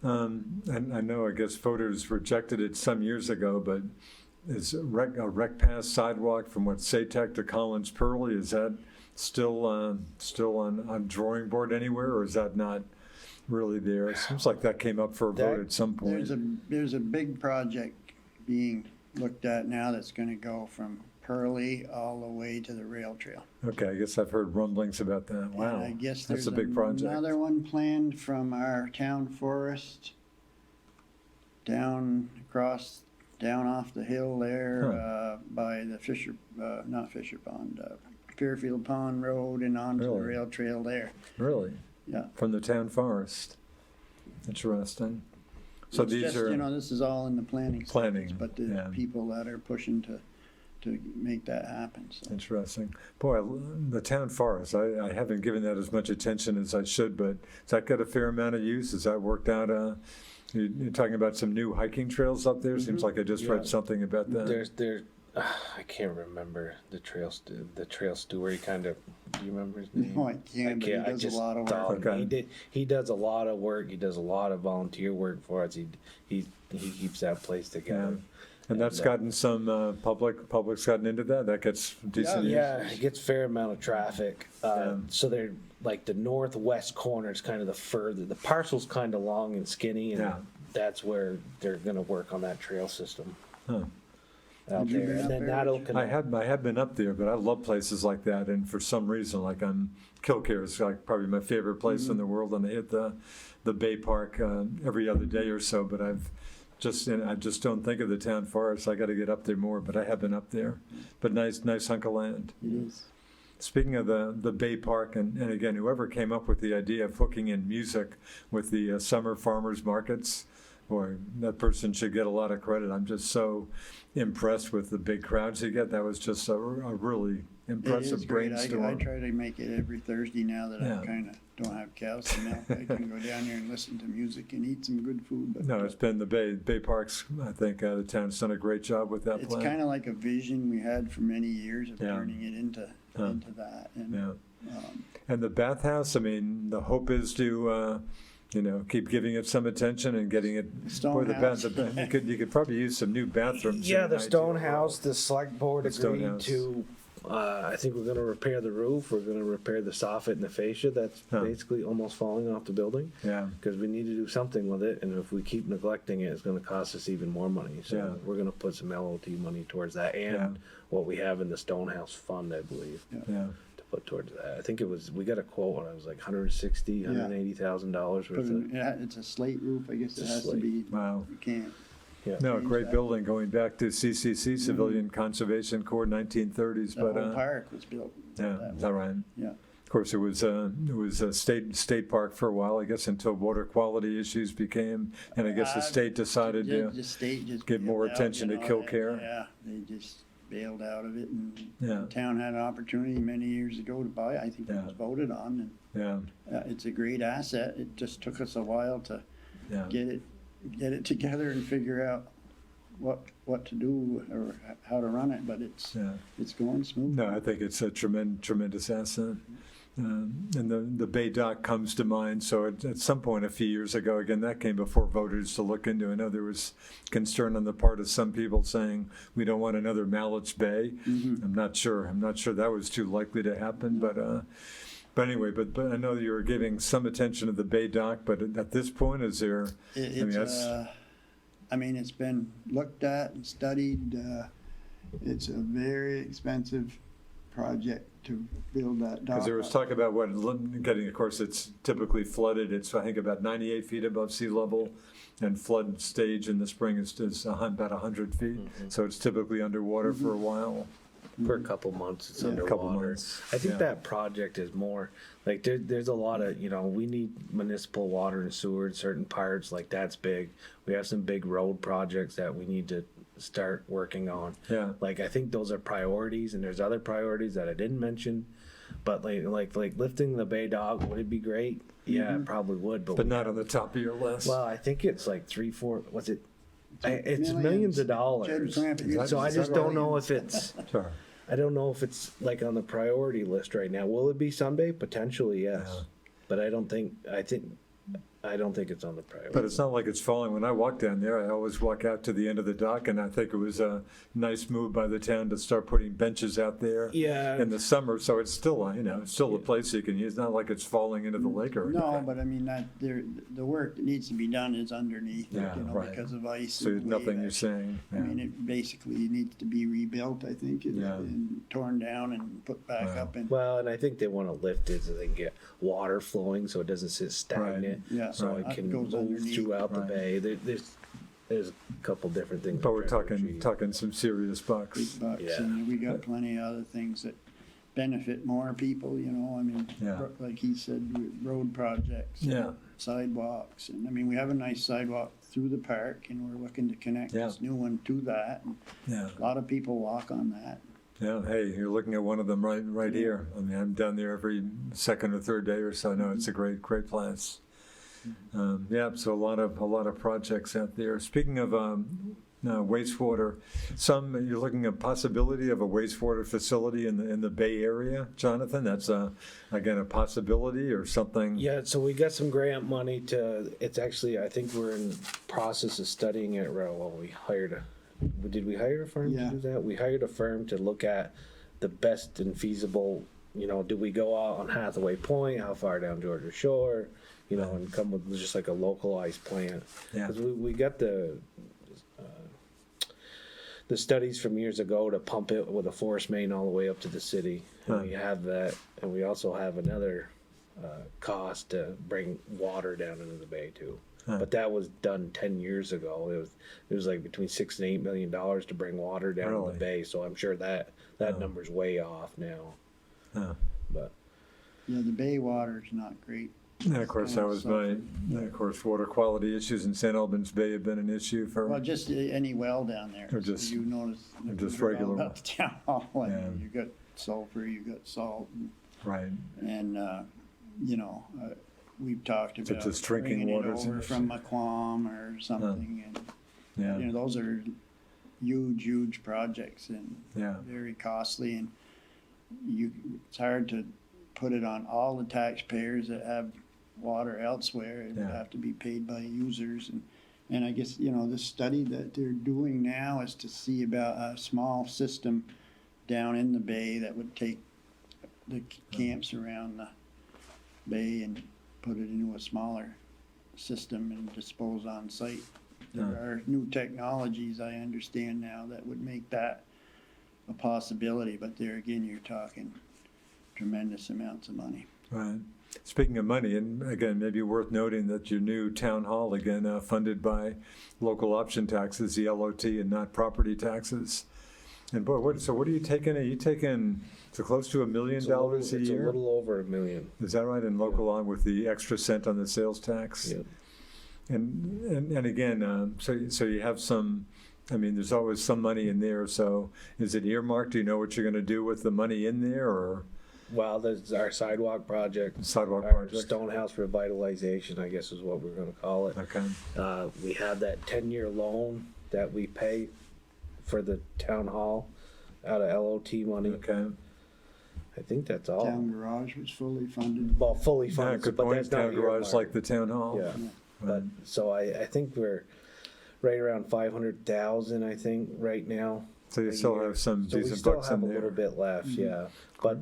And I know, I guess voters rejected it some years ago, but is a rec pass sidewalk from Satec to Collins Pearly, is that still on drawing board anywhere, or is that not really there? It seems like that came up for a vote at some point. There's a big project being looked at now that's going to go from Pearly all the way to the rail trail. Okay, I guess I've heard rumblings about that. Wow, and I guess that's there's a big project. Another one planned from our town forest down off the hill there by the Fairfield Pond Road and onto the rail trail there. Really? Yeah. From the town forest. Interesting. So these are this is all in the planning. Planning, but the people that are pushing to make that happen. So. Interesting. Boy, the town forest, I haven't given that as much attention as I should, but has that got a fair amount of use? Has that worked out You're talking about some new hiking trails up there? Seems like I just read Yeah. something about that. There's I can't remember the trail steward. He kind of, do you remember his name? No, I can't, but he does a lot of work. Okay. He does a lot of work. He does a lot of volunteer work for us. He keeps that place together. And that's gotten some public's gotten into that. That gets decent. Yeah, it gets a fair amount of traffic. So they're like the northwest corner is kind of the parcel's kind of long and skinny, and Yeah. that's where they're going to work on that trail system Huh. out Have you there. been And up then there, that'll Richard? I connect. have been up there, but I love places like that. And for some reason, like Kilcare is like probably my favorite place in the world, and I hit the Bay Park every other day or so. But I just don't think of the town forest. I got to get up there more. But I have been up there. But nice hunk of land. It is. Speaking of the Bay Park, and again, whoever came up with the idea of hooking in music with the summer farmers markets, boy, that person should get a lot of credit. I'm just so impressed with the big crowds you get. That was just a really It impressive is great. I brainstorm. try to make it every Thursday now that Yeah. I kind of don't have cows to milk. I can go down there and listen to music and eat some good food. But No, it's been the Bay Parks. I think the town's done a great job with that it's plan. kind of like a vision we had for many years of Yeah. turning it into that. And Yeah. um, And the bathhouse, I mean, the hope is to, keep giving it some attention and getting it. Stone boy, house. You could probably use some new bathrooms. Yeah, in the an stone ideal house, world. the select board The stone agreed house. to, I think we're gonna repair the roof, we're gonna repair the soffit and the fascia that's Huh. basically almost falling off the building. Yeah. Because we need to do something with it, and if we keep neglecting it, it's gonna cost us even more money. So Yeah. we're gonna put some LOT money towards that, and Yeah. what we have in the stone house fund, I believe, Yeah. to put towards that. I think we got a quote on it, was like $160,000, $180,000 but worth of. it's a slate roof. I guess It's it a has to slate. be. Wow. You can't. No, change great that. building going back to CCC, Civilian Conservation Corps, 1930s. The But whole park was built. yeah, that is that way. right? Yeah. Of course, it was a state park for a while, I guess, until water quality issues became, and I guess the state decided The state just give more bailed out, attention to Kilcare. Yeah, they just bailed out of it, and Yeah. the town had an opportunity many years ago to buy it. I think it Yeah. was voted on, Yeah, and it's a great asset. It just took us a while to yeah. get it together and figure out what to do or how to run it, but it's Yeah. going smooth. No, I think it's a tremendous asset. And the Bay Dock comes to mind. So at some point a few years ago, again, that came before voters to look into. I know there was concern on the part of some people saying we don't want another Mallett's Bay. I'm not sure that was too likely to happen. But anyway, but I know that you were giving some attention to the Bay Dock. But at this point, is there? It's been looked at and studied. It's a very expensive project to build that dock. Because there was talk about getting, of course, it's typically flooded. It's, I think, about 98 feet above sea level, and flood stage in the spring is about 100 feet. So it's typically underwater for a while. For a couple months, it's Yeah, a underwater. couple months, I think yeah. that project is more like there's a lot of, we need municipal water and sewer in certain parts. Like that's big. We have some big road projects that we need to start working on. Yeah. Like I think those are priorities, and there's other priorities that I didn't mention. But like lifting the Bay Dog, would it be great? Yeah, it probably would. But not on the top of your list. Well, I think it's like 3-4. Was it? It's Millions. millions of dollars. Jed Crampton, So I is that just don't right? know if it's. Sure. I don't know if it's like on the priority list right now. Will it be Sunday? Potentially, yes. Yeah. But I don't think it's on the priority. But it's not like it's falling. When I walk down there, I always walk out to the end of the dock, and I think it was a nice move by the town to start putting benches out there Yeah. in the summer. So it's still, it's still a place you can use. Not like it's falling into the lake or anything. No, but I mean, the work that needs to be done is underneath, Yeah, right. because of ice. So and nothing wave you're action. saying. I mean, it basically needs to be rebuilt, I think, Yeah. and torn down and put back Wow. up. And Well, and I think they want to lift it so they can get water flowing so it doesn't sit stagnant. Yeah, So right. it can Goes move underneath. throughout Right. the bay. There's a couple different things. But we're trying to talking achieve. talking some serious bucks. big bucks, Yeah. and we got plenty of other things that benefit more people, I mean, Yeah. like he said, road projects. and Yeah. Sidewalks, and I mean, we have a nice sidewalk through the park, and we're looking to connect Yeah. this new one to that. And Yeah. a lot of people walk on that. Yeah, hey, you're looking at one of them right here. I mean, I'm down there every second or third day or so. No, it's a great place. Yeah, so a lot of projects out there. Speaking of wastewater, you're looking at possibility of a wastewater facility in the Bay Area, Jonathan. That's again a possibility or something. Yeah, so we got some grant money it's actually, I think we're in process of studying it. Well, did we hire a firm Yeah. to do that? We hired a firm to look at the best and feasible, do we go out on Hathaway Point, how far down Georgia Shore, and come with just like a localized plan. Yeah. Because we got the studies from years ago to pump it with a force main all the way up to the city. And Huh. we have that, and we also have another cost to bring water down into the bay too. Huh. But that was done 10 years ago. It was like between $6 and $8 million to bring water down to Really? the bay. So I'm sure that number's way off now. Oh. But Yeah, the bay water is not great. And of course, of course, water quality issues in St. Albans Bay have been an issue for. Well, just any well down there. Or just- You notice. or just well regular At the town hall, and Yeah. you got sulfur, you got salt, Right. and, we've talked So about just drinking bringing it water's an over from Maquam or something, and, Yeah. those are huge projects and Yeah. very costly, and it's hard to put it on all the taxpayers that have water elsewhere. It would Yeah. have to be paid by users, and I guess, the study that they're doing now is to see about a small system down in the bay that would take the camps around the bay and put it into a smaller system and dispose on site. There Yeah. are new technologies, I understand now, that would make that a possibility, but there again, you're talking tremendous amounts of money. Right. Speaking of money, and again, maybe worth noting that your new town hall, again, funded by local option taxes, the LOT, and not property taxes. And boy, what are you taking? Are you taking so close to $1 million it's a it's year? a little over $1 million. Is that right? And local on with the extra cent on the sales tax? Yeah. And again, so you have some, there's always some money in there. So is it earmarked? Do you know what you're going to do with the money in there, or Well, there's our sidewalk project. sidewalk Our project? Stonehouse revitalization, I guess is what we're gonna call it. Okay. We have that 10-year loan that we pay for the town hall out of LOT money. Okay. I think that's all. Town garage was fully funded. Well, fully Yeah, funded, good but point. that's not Town garage earmarked. like the town hall. Yeah, Yeah. but, so I think we're right around 500,000, I think, right now. So you a still year. have some So we decent still bucks have in a there. little bit left, yeah. But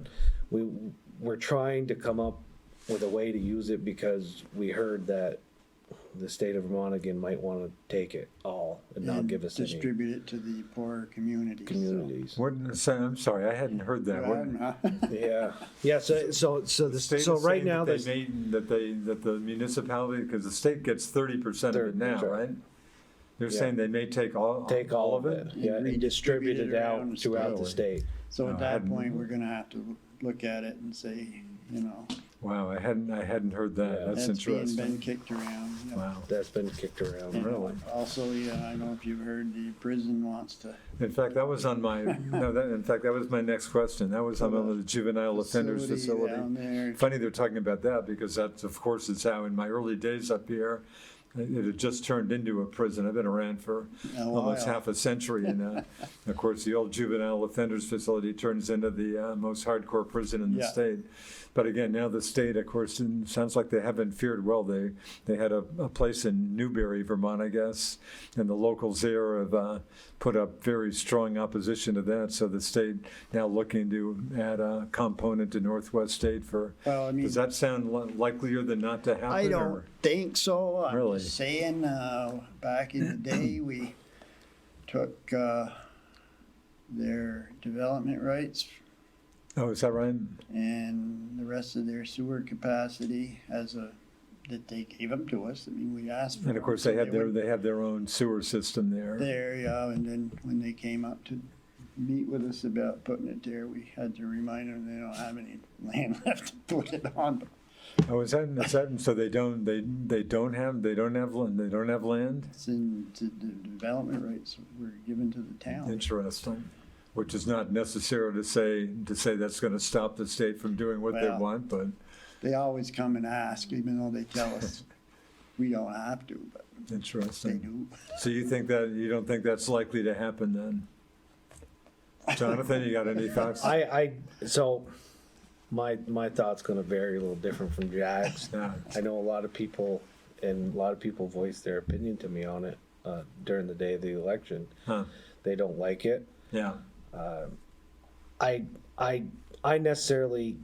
we're trying to come up with a way to use it because we heard that the state of Vermont again might want to take it all and not give us any Distribute it to the poorer communities. so. communities. I'm sorry, I hadn't heard that. What- Yeah. So The state so is right saying now that there's that the municipality, because the state gets 30% of it now, 30%. right? They're Yeah. saying they may take all of it, yeah, and distribute it out around the throughout the state. state. So No, at I that hadn't- point, we're gonna have to look at it and say, Wow, I hadn't heard that. Yeah. That's that's been interesting. kicked around. Wow. That's been kicked around. And Really? Also, I don't know if you've heard, the prison wants to. In fact, that was on my that was my next question. That was on the juvenile offenders facility. Down there. Funny they're talking about that because that's, of course, is how in my early days up here, it had just turned into a prison. I've been around for almost while. half a century. And of course, the old juvenile offenders facility turns into the most hardcore prison in the Yeah. state. But again, now the state, of course, and sounds like they haven't fared well. They had a place in Newbury, Vermont, I guess, and the locals there have put up very strong opposition to that. So the state now looking to add a component to Northwest State for. Well, I mean, Does that sound likelier than not to happen? I don't or- think so. I'm Really? just saying, back in the day, we took their development rights Oh, is that right? and the rest of their sewer capacity that they gave them to us. I mean, we asked for. And of course, them, they so have their own sewer system there. there, yeah, and then when they came up to meet with us about putting it there, we had to remind them they don't have any land left to put it on. Oh, is that so? They don't have land. It's the development rights were given to the town. Interesting. Which is not necessary to say that's going to stop the state from doing what they Well, want, but They always come and ask, even though they tell us We don't have to, but they Interesting. do. So you don't think that's likely to happen then? Jonathan, you got any thoughts? So my thought's gonna vary a little different from Jack's. Yeah. I know a lot of people, and a lot of people voiced their opinion to me on it during the day of the election. Huh. They don't like it. Yeah. I necessarily,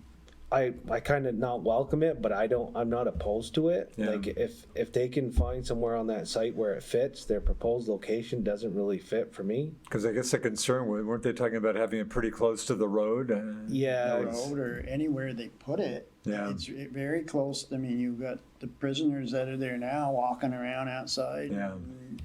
I kind of not welcome it, but I'm not opposed to it. Yeah. Like if they can find somewhere on that site where it fits, their proposed location doesn't really fit for me. Because I guess the concern, weren't they talking about having it pretty close to the road? Yeah. The road or anywhere they put it. Yeah. It's very close. I mean, you've got the prisoners that are there now walking around outside. Yeah. And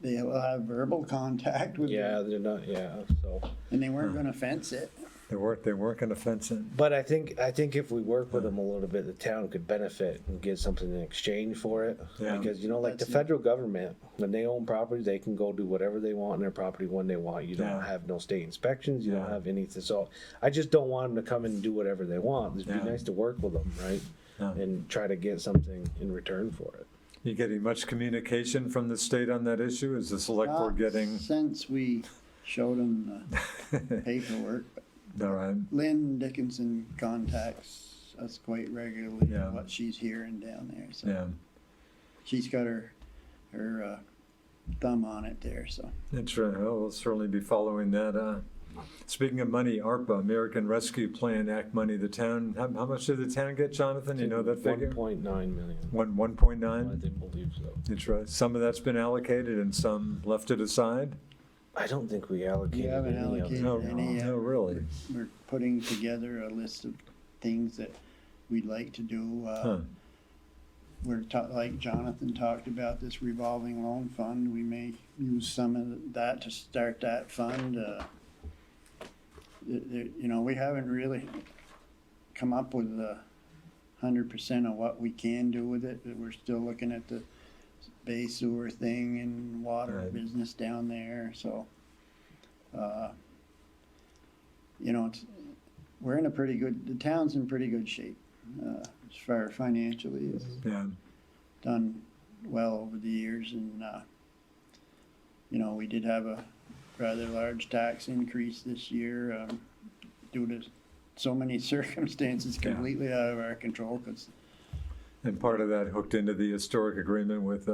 they'll have verbal contact with Yeah, them. they're not, yeah, so. And they weren't gonna fence it. They weren't going to fence it. But I think if we work with them a little bit, the town could benefit and get something in exchange for it. Yeah. Because, like the That's it. federal government, when they own property, they can go do whatever they want in their property when they want. You don't Yeah. have no state inspections, you Yeah. don't have anything. So I just don't want them to come and do whatever they want. It'd Yeah. be nice to work with them, right? Yeah. And try to get something in return for it. You getting much communication from the state on that issue? Is the select board Not getting? Since we showed them the paperwork, but All right. Lynn Dickinson contacts us quite regularly, Yeah. what she's hearing down there, so. Yeah. She's got her thumb on it there, so. Interesting. Well, we'll certainly be following that. Speaking of money, ARPA, American Rescue Plan Act money, the town, how much did the town get, Jonathan? You know that figure? 1.9 million. 1.9? I think, believe so. Interesting. Some of that's been allocated and some left it aside? I don't think we allocated haven't any of it. allocated No, any, no, really. We're putting together a list of things that we'd like to do. Huh. Like Jonathan talked about, this revolving loan fund, we may use some of that to start that fund. We haven't really come up with 100% of what we can do with it. We're still looking at the bay sewer thing and water Right. business down there, so. We're in the town's in pretty good shape, as far financially. It's Yeah. done well over the years, and, we did have a rather large tax increase this year, due to so many circumstances Yeah. completely out of our control, 'cause And part of that hooked into the historic agreement with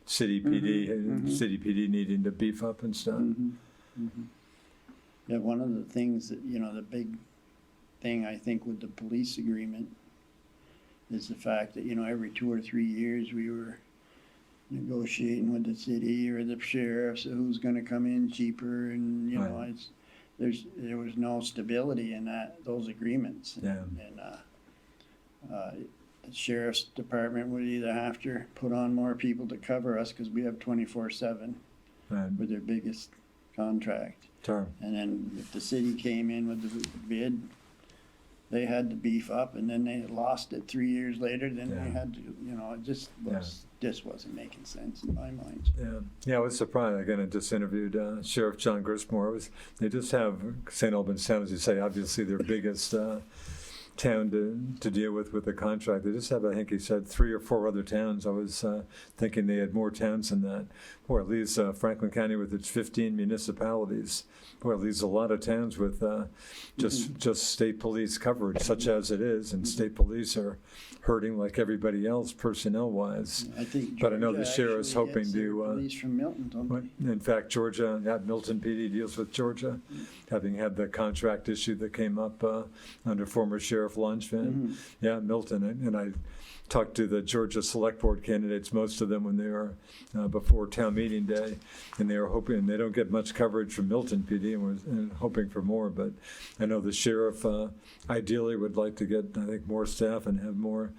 City PD, and City PD needing to beef up and stuff. Yeah, one of the things that, the big thing I think with the police agreement is the fact that, every 2 or 3 years we were negotiating with the city or the sheriffs, who's gonna come in cheaper, and, Right. there was no stability in those agreements. Yeah. And, the sheriff's department would either have to put on more people to cover us, cause we have 24/7 Right. with their biggest contract. Term. And then if the city came in with the bid, they had to beef up, and then they lost it 3 years later, then Yeah. they had to, just wasn't making sense in my mind. Yeah, I was surprised. Again, I just interviewed Sheriff John Grismore. They just have St. Albans Town, as you say, obviously their biggest town to deal with the contract. They just have, I think he said, 3 or 4 other towns. I was thinking they had more towns than that. Or at least Franklin County with its 15 municipalities. Or at least a lot of towns with just state police coverage, such as it is. And state police are hurting like everybody else personnel-wise. I think But I know the Georgia sheriff's actually hoping gets their to, police from Milton, don't they? In fact, Georgia, Milton PD deals with Georgia, having had the contract issue that came up under former Sheriff Lungevin. Yeah, Milton, and I talked to the Georgia Select Board candidates, most of them when they were before town meeting day, and they were hoping, they don't get much coverage from Milton PD, and hoping for more, but I know the sheriff ideally would like to get, I think, more staff and have more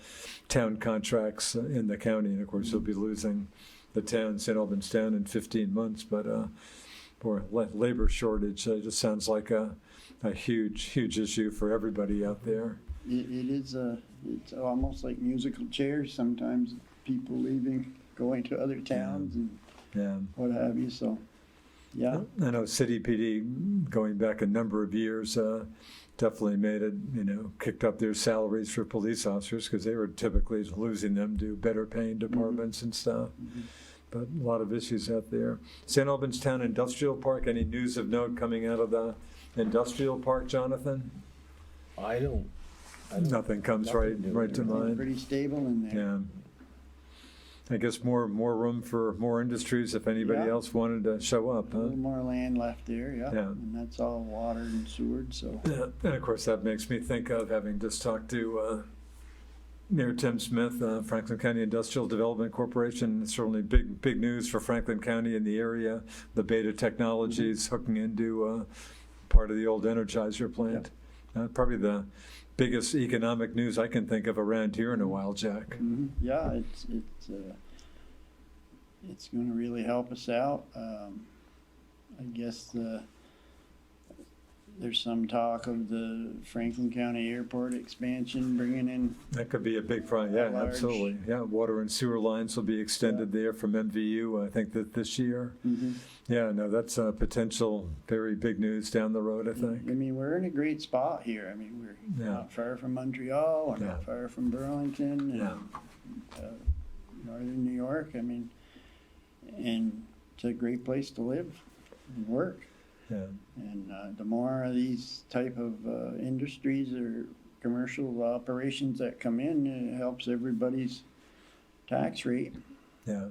town contracts in the county, and of course he'll be losing the town, St. Albans Town, in 15 months, but for labor shortage, just sounds like a huge issue for everybody out there. It is it's almost like musical chairs sometimes, people leaving, going to other towns and Yeah. what have you, so, yeah. I know City PD, going back a number of years, definitely made it, kicked up their salaries for police officers because they were typically losing them to better paying departments and stuff. But a lot of issues out there. St. Albans Town Industrial Park, any news of note coming out of the industrial park, Jonathan? I don't Nothing comes right to Everything's mind. pretty stable in there. Yeah. I guess more room for more industries if anybody Yeah. else wanted to show up, A huh? little more land left there, yeah. Yeah. And that's all watered and sewered, so. Yeah. And of course, that makes me think of having just talked to Mayor Tim Smith, Franklin County Industrial Development Corporation. Certainly big news for Franklin County and the area. The Beta Technologies hooking into part of the old Energizer plant. Probably the biggest economic news I can think of around here in a while, Jack. Yeah, it's gonna really help us out. I guess there's some talk of the Franklin County Airport expansion bringing in. That could be a big project. Yeah, Large. absolutely. Yeah, water and sewer lines will be extended there from MVU, I think, that this year. Yeah, no, that's a potential very big news down the road, I I think. mean, we're in a great spot here. I mean, we're Yeah. not far from Montreal, we're Yeah. not far from Burlington and Yeah. northern New York. I mean, and it's a great place to live and work. Yeah. And the more of these type of industries or commercial operations that come in, it helps everybody's tax rate. Yeah.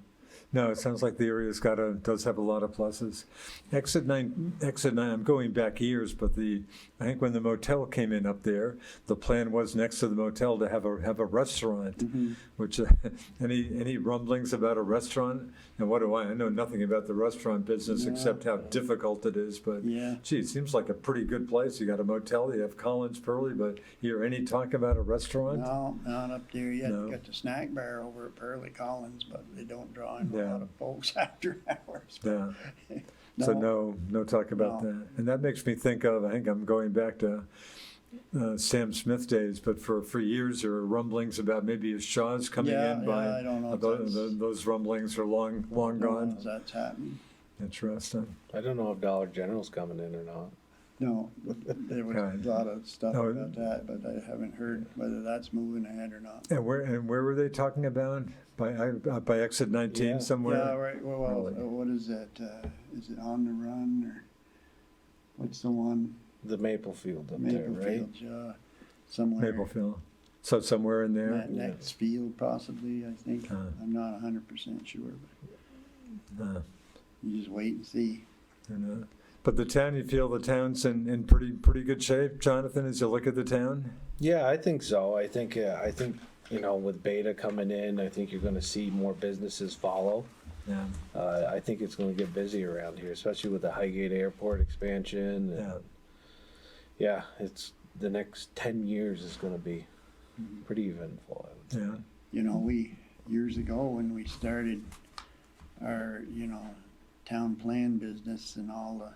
No, it sounds like the area's does have a lot of pluses. Exit 9, I'm going back years, but I think when the motel came in up there, the plan was next to the motel to have a restaurant, which, any rumblings about a restaurant? And what do I know nothing about the restaurant business No. except how difficult it is, but Yeah. gee, it seems like a pretty good place. You got a motel, you have Collins Pearly, but hear any talk about a restaurant? No, not up there yet. No. You got the snack bar over at Pearly Collins, but they don't draw in Yeah. a lot of folks after hours. Yeah. So no talk about No. that. And that makes me think of, I think I'm going back to Sam Smith days, but for years there were rumblings about maybe a Shaw's coming Yeah, in by, yeah, I don't know if those rumblings are long don't know gone. if that's happening. Interesting. I don't know if Dollar General's coming in or not. No, there was Right. a lot of stuff No. about that, but I haven't heard whether that's moving ahead or not. And where were they talking about? By exit 19 Yeah. somewhere? Yeah, right, well, Really? what is that, is it On the Run, or what's the one? The Maple Field up there, Maple right? Fields, somewhere. Maplefield. So somewhere in there? That next field possibly, I think, Uh. I'm not 100% sure, but Uh, you just wait and see. you know. But the town, you feel the town's in pretty good shape, Jonathan, as you look at the town? Yeah, I think so. I think with Beta coming in, I think you're going to see more businesses follow. Yeah. I think it's going to get busy around here, especially with the Highgate Airport expansion. And Yeah. it's the next 10 years is going to be pretty eventful. I would say. Yeah. You know, years ago when we started our, town plan business and all the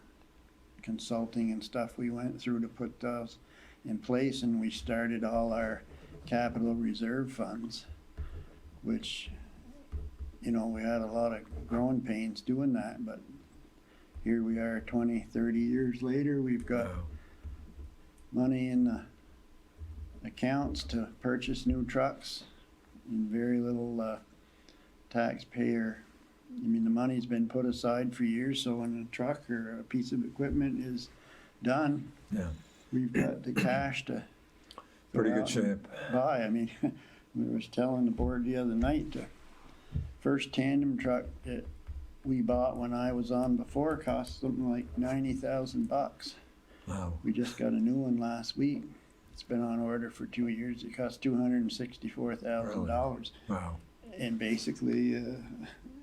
consulting and stuff we went through to put those in place, and we started all our capital reserve funds, which, we had a lot of growing pains doing that, but here we are 20, 30 years later, we've got Wow. money in the accounts to purchase new trucks and very little taxpayer. I mean, the money's been put aside for years, so when a truck or a piece of equipment is done, Yeah. we've got the cash to go Pretty good out and shape. buy. I mean, we was telling the board the other night, the first tandem truck that we bought when I was on before cost something like $90,000. Wow. We just got a new one last week. It's been on order for 2 years. It cost $264,000. Wow. And basically a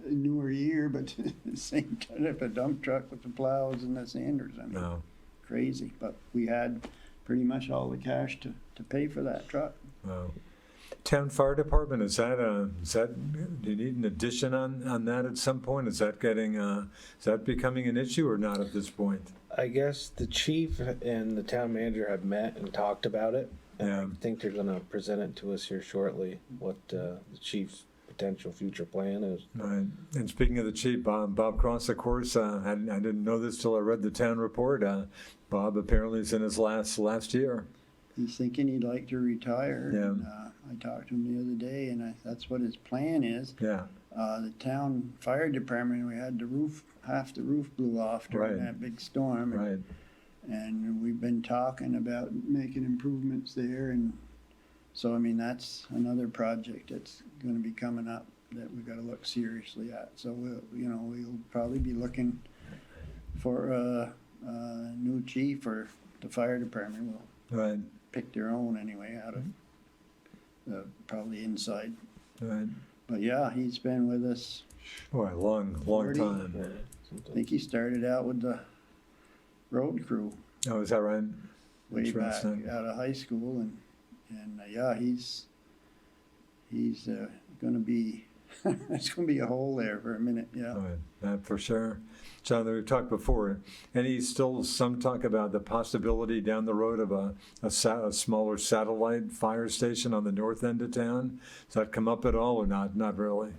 newer year, but the same type of dump truck with the plows and the sanders. I mean, No. crazy. But we had pretty much all the cash to pay for that truck. Wow. Town fire department, is that do you need an addition on that at some point? Is that becoming an issue or not at this point? I guess the chief and the town manager have met and talked about it. And Yeah. I think they're going to present it to us here shortly, what the chief's potential future plan is. Right. And speaking of the chief, Bob Cross, of course, I didn't know this till I read the town report. Bob apparently is in his last year. He's thinking he'd like to retire. Yeah. And, I talked to him the other day, and that's what his plan is. Yeah. The town fire department, we had half the roof blew off during Right. that big storm. Right. And we've been talking about making improvements there, and so, I mean, that's another project that's gonna be coming up that we gotta look seriously at. So we'll probably be looking for a new chief, or the fire department will Right. pick their own anyway out of probably inside. Right. But yeah, he's been with us. Boy, long 40. time. I think he started out with the road crew Oh, is that right? way back Interesting. out of high school, and yeah, he's gonna be it's gonna be a hole there for a minute. Yeah. Right. That for sure. John, we've talked before. Any still some talk about the possibility down the road of a smaller satellite fire station on the north end of town? Does that come up at all or not? Not really.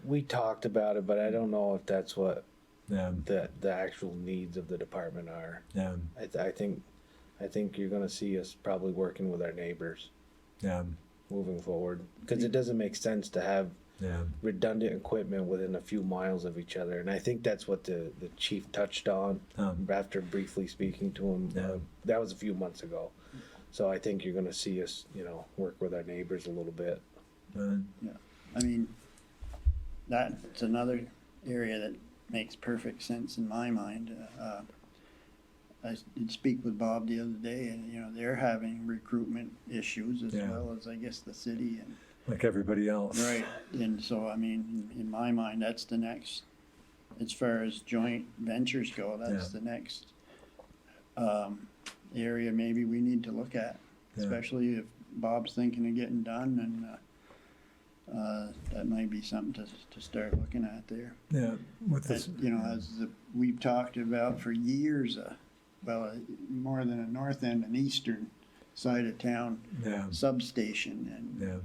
We talked about it, but I don't know if that's what Yeah. the actual needs of the department are. Yeah. I think you're gonna see us probably working with our neighbors Yeah. moving forward, because it doesn't make sense to have Yeah. redundant equipment within a few miles of each other. And I think that's what the chief touched on after briefly speaking to him. Yeah. That was a few months ago. So I think you're gonna see us, work with our neighbors a little bit. Right. I mean, that's another area that makes perfect sense in my mind. I did speak with Bob the other day, and they're having recruitment issues as Yeah. well as, I guess, the city. And Like everybody else. right, and so I mean, in my mind, that's the next, as far as joint ventures go, that's the next area maybe we need to look at, Yeah. especially if Bob's thinking of getting done, and that might be something to start looking at there. Yeah. With this. We've talked about for years, more than a north end and eastern side of town Yeah. substation, and Yeah.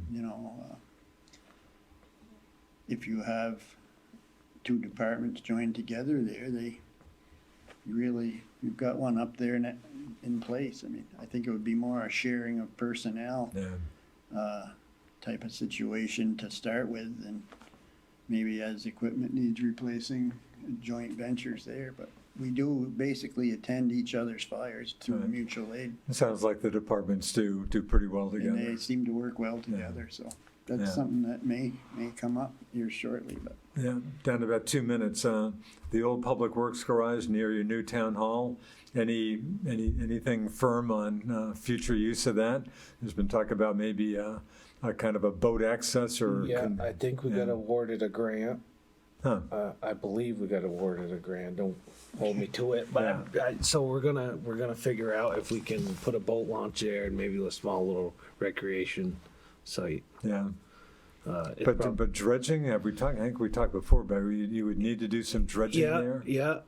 if you have two departments joined together there, you've got one up there in place. I mean, I think it would be more a sharing of personnel Yeah. type of situation to start with, and maybe as equipment needs replacing, joint ventures there, but we do basically attend each other's fires through Right. mutual aid, It sounds like the departments do pretty well and together. they seem to work well together, so that's Yeah. something that may come up here shortly, but Yeah, down to about 2 minutes. The old Public Works garage near your new town hall. Anything firm on future use of that? There's been talk about maybe a kind of a boat access or. Yeah, I think we got awarded a grant. Huh. I believe we got awarded a grant. Don't hold me to it, but so we're gonna figure out if we can put a boat launch there and maybe a small little recreation site. Yeah, It's but dredging. Have we talked? I think we talked before, but you would need to do some dredging there. Yeah.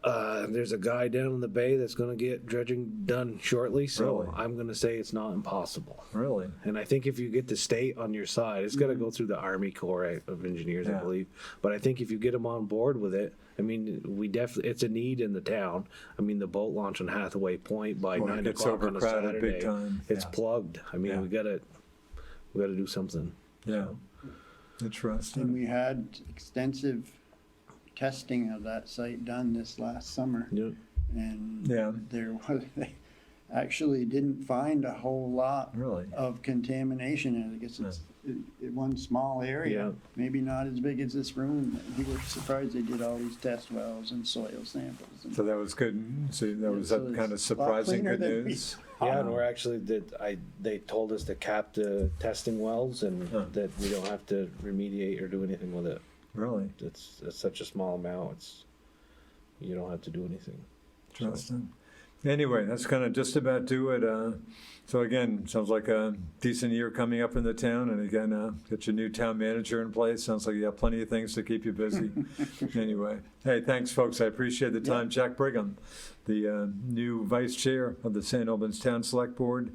There's a guy down in the bay that's going to get dredging done shortly, so Really? I'm going to say it's not impossible. Really? And I think if you get the state on your side, it's got to go through the Army Corps of Engineers, I Yeah. believe. But I think if you get them on board with it, I mean, it's a need in the town. I mean, the boat launch on Hathaway Point by Well, it 9 gets o'clock on a overcrowded Saturday, big time. it's Yeah. plugged. I mean, Yeah. we got to do something. Yeah. and Interesting. we had extensive testing of that site done this last summer, Yeah. and Yeah. they actually didn't find a whole lot Really? of contamination in it. I guess it's one small area, Yeah. maybe not as big as this room. We were surprised they did all these test wells and soil samples. And So that was good. So that was so that kind of it's a lot surprising cleaner good than we news. Yeah, and we're actually they told us to cap the testing wells and that we don't have to remediate or do anything with it. Really It's such a small amount. You don't have to do anything. interesting. Anyway, that's kind of just about do it. So again, sounds like a decent year coming up in the town, and again, get your new town manager in place. Sounds like you have plenty of things to keep you busy. Anyway, hey, thanks, folks. I appreciate the time. Jack Brigham, the new vice chair of the St. Albans Town Selectboard,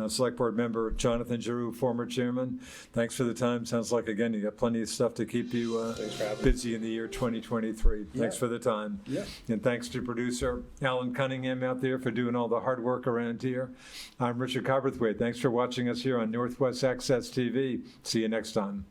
Select Board member Jonathan Giroux, former chairman. Thanks for the time. Sounds like, again, you got plenty of stuff to keep you Thanks for having me. busy in the year 2023. Thanks Yeah. for the time. Yeah. And thanks to producer Alan Cunningham out there for doing all the hard work around here. I'm Richard Cowperthwait. Thanks for watching us here on Northwest Access TV. See you next time.